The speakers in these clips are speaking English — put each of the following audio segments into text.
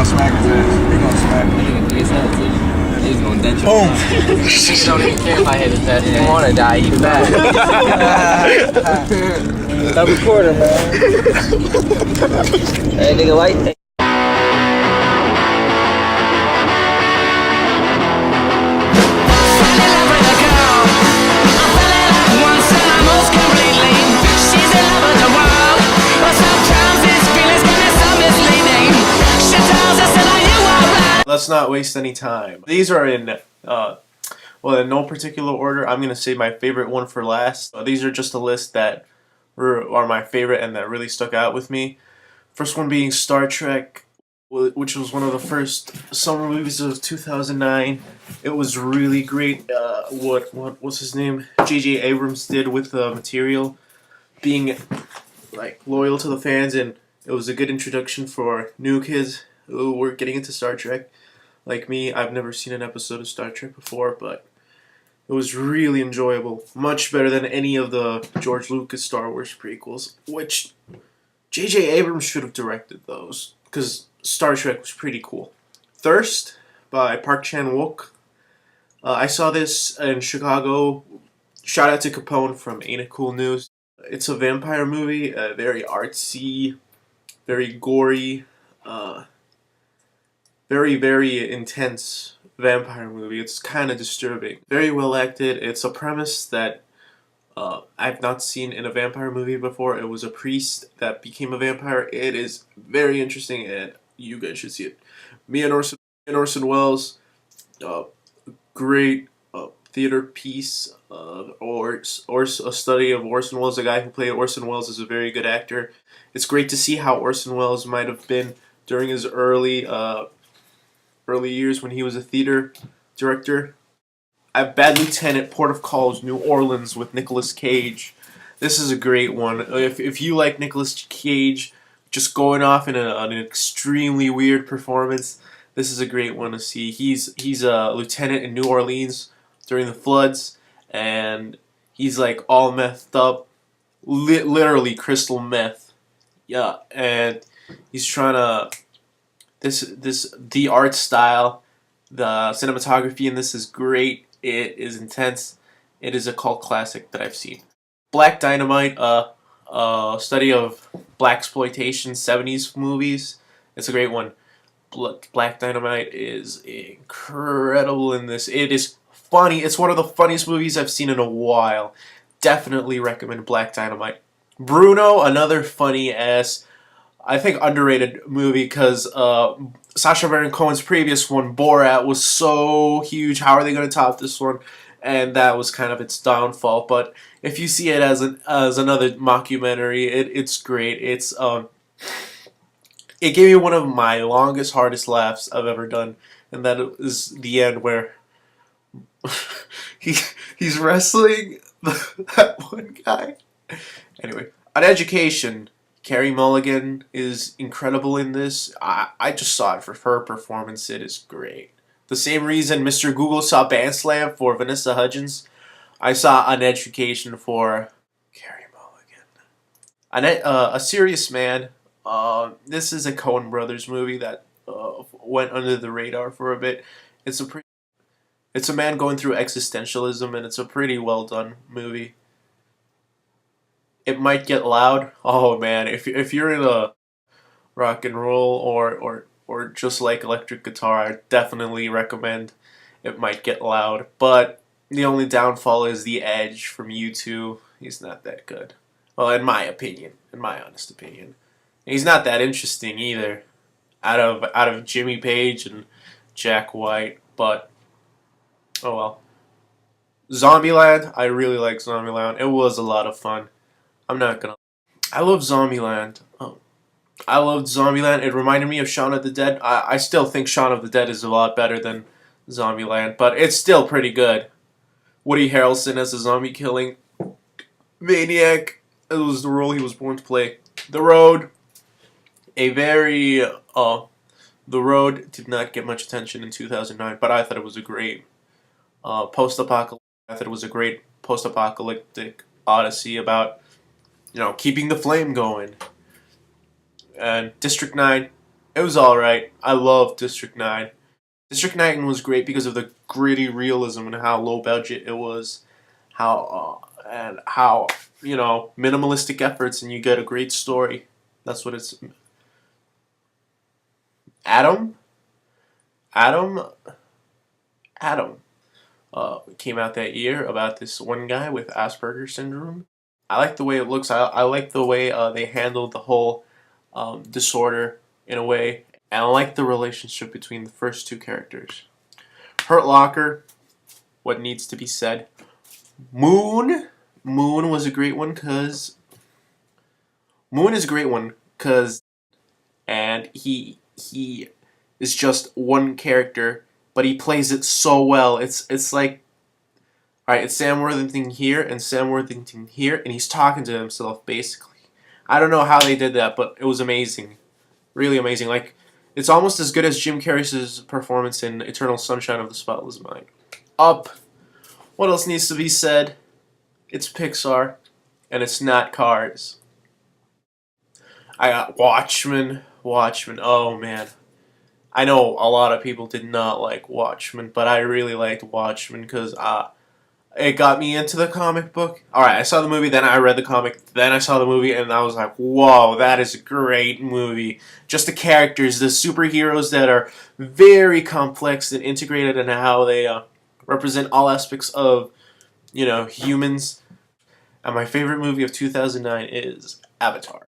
smack his ass. He gonna smack him. He gonna do his head too. He's gonna dent your Boom. He don't even care if I hit his head. He didn't want to die. He's back. Double quarter, man. Hey, nigga, white. Let's not waste any time. These are in, well, in no particular order. I'm going to say my favorite one for last. These are just a list that are my favorite and that really stuck out with me. First one being Star Trek, which was one of the first summer movies of 2009. It was really great. What was his name? J.J. Abrams did with the material, being like loyal to the fans, and it was a good introduction for new kids who were getting into Star Trek. Like me, I've never seen an episode of Star Trek before, but it was really enjoyable. Much better than any of the George Lucas Star Wars prequels, which J.J. Abrams should have directed those, because Star Trek was pretty cool. Thirst by Park Chan-wook. I saw this in Chicago. Shout out to Capone from Ain't It Cool News. It's a vampire movie, very artsy, very gory, very, very intense vampire movie. It's kind of disturbing. Very well acted. It's a premise that I've not seen in a vampire movie before. It was a priest that became a vampire. It is very interesting, and you guys should see it. Me and Orson Welles, great theater piece, or a study of Orson Welles. The guy who played Orson Welles is a very good actor. It's great to see how Orson Welles might have been during his early years when he was a theater director. I have Bad Lieutenant, Port of Calls, New Orleans with Nicolas Cage. This is a great one. If you like Nicolas Cage just going off in an extremely weird performance, this is a great one to see. He's a lieutenant in New Orleans during the floods, and he's like all methed up, literally crystal meth. Yeah, and he's trying to the art style, the cinematography in this is great. It is intense. It is a cult classic that I've seen. Black Dynamite, a study of blaxploitation 70s movies. It's a great one. Black Dynamite is incredible in this. It is funny. It's one of the funniest movies I've seen in a while. Definitely recommend Black Dynamite. Bruno, another funny ass, I think underrated movie, because Sacha Baron Cohen's previous one, Borat, was so huge. How are they going to top this one? And that was kind of its downfall. But if you see it as another mockumentary, it's great. It gave me one of my longest, hardest laughs I've ever done, and that is the end where he's wrestling that one guy. Anyway, on Education, Carey Mulligan is incredible in this. I just saw it for her performance. It is great. The same reason Mr. Google saw Band Slam for Vanessa Hudgens, I saw An Education for Carey Mulligan. A Serious Man. This is a Coen Brothers movie that went under the radar for a bit. It's a man going through existentialism, and it's a pretty well done movie. It might get loud. Oh man, if you're in a rock and roll or just like electric guitar, I definitely recommend It Might Get Loud. But the only downfall is the Edge from U2. He's not that good. Well, in my opinion, in my honest opinion. He's not that interesting either, out of Jimmy Page and Jack White, but oh well. Zombieland, I really like Zombieland. It was a lot of fun. I'm not gonna. I love Zombieland. I loved Zombieland. It reminded me of Shaun of the Dead. I still think Shaun of the Dead is a lot better than Zombieland, but it's still pretty good. Woody Harrelson as a zombie killing maniac. It was the role he was born to play. The Road. The Road did not get much attention in 2009, but I thought it was a great post-apocalyptic. I thought it was a great post-apocalyptic odyssey about, keeping the flame going. And District 9, It was alright. I love District 9. District 9 was great because of the gritty realism and how low budget it was. How minimalistic efforts and you get a great story. That's what it's. Adam? Adam? Adam. Came out that year about this one guy with Asperger's syndrome. I like the way it looks. I like the way they handled the whole disorder in a way. And I like the relationship between the first two characters. Hurt Locker, what needs to be said. Moon was a great one because and he is just one character, but he plays it so well. It's like, alright, it's Sam Worthington here and Sam Worthington here, and he's talking to himself basically. I don't know how they did that, but it was amazing. Really amazing. Like, it's almost as good as Jim Carrey's performance in Eternal Sunshine of the Spotless Mind. Up. What else needs to be said? It's Pixar, and it's not Cars. I got Watchmen. Oh, man. I know a lot of people did not like Watchmen, but I really liked Watchmen because it got me into the comic book. Alright, I saw the movie, then I read the comic, then I saw the movie, and I was like, whoa, that is a great movie. Just the characters, the superheroes that are very complex and integrated in how they represent all aspects of, humans. And my favorite movie of 2009 is Avatar.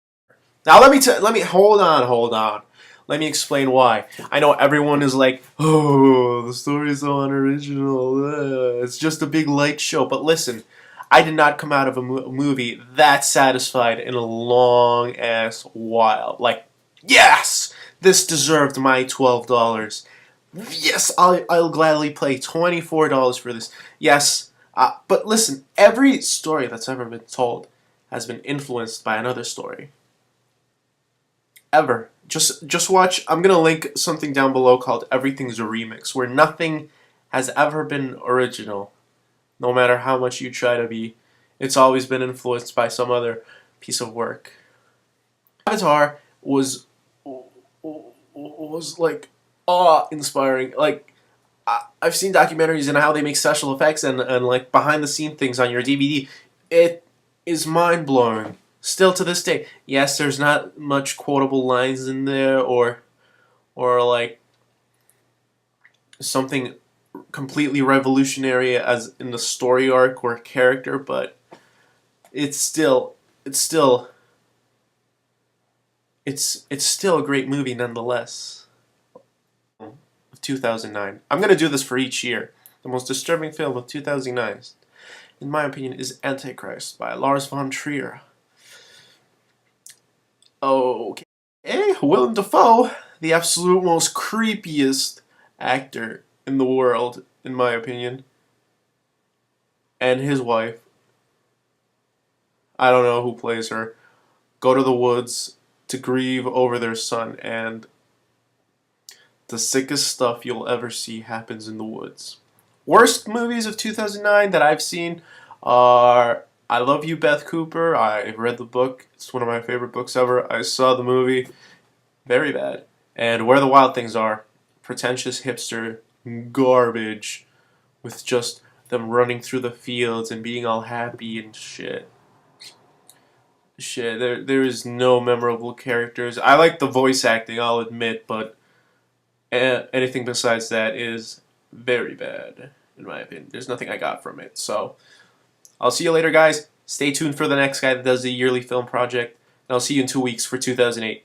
Now let me hold on. Let me explain why. I know everyone is like, oh, the story is so unoriginal. It's just a big light show. But listen, I did not come out of a movie that satisfied in a long ass while. Like, yes, this deserved my $12. Yes, I'll gladly pay $24 for this. Yes, but listen, every story that's ever been told has been influenced by another story. Ever. Just watch. I'm gonna link something down below called Everything's a Remix, where nothing has ever been original. No matter how much you try to be, it's always been influenced by some other piece of work. Avatar was like awe-inspiring. Like, I've seen documentaries and how they make special effects and like behind the scene things on your DVD. It is mind-blowing. Still to this day, yes, there's not much quotable lines in there or like something completely revolutionary as in the story arc or character, but it's still a great movie nonetheless. Of 2009. I'm gonna do this for each year. The most disturbing film of 2009, in my opinion, is Antichrist by Lars von Trier. Okay, Willem Dafoe, the absolute most creepiest actor in the world, in my opinion, and his wife, I don't know who plays her, go to the woods to grieve over their son, and the sickest stuff you'll ever see happens in the woods. Worst movies of 2009 that I've seen are I Love You, Beth Cooper. I read the book. It's one of my favorite books ever. I saw the movie. Very bad. And Where the Wild Things Are. Pretentious hipster garbage with just them running through the fields and being all happy and shit. There is no memorable characters. I like the voice acting, I'll admit, but anything besides that is very bad, in my opinion. There's nothing I got from it. So, I'll see you later, guys. Stay tuned for the next guy that does the yearly film project. And I'll see you in 2 weeks for 2008.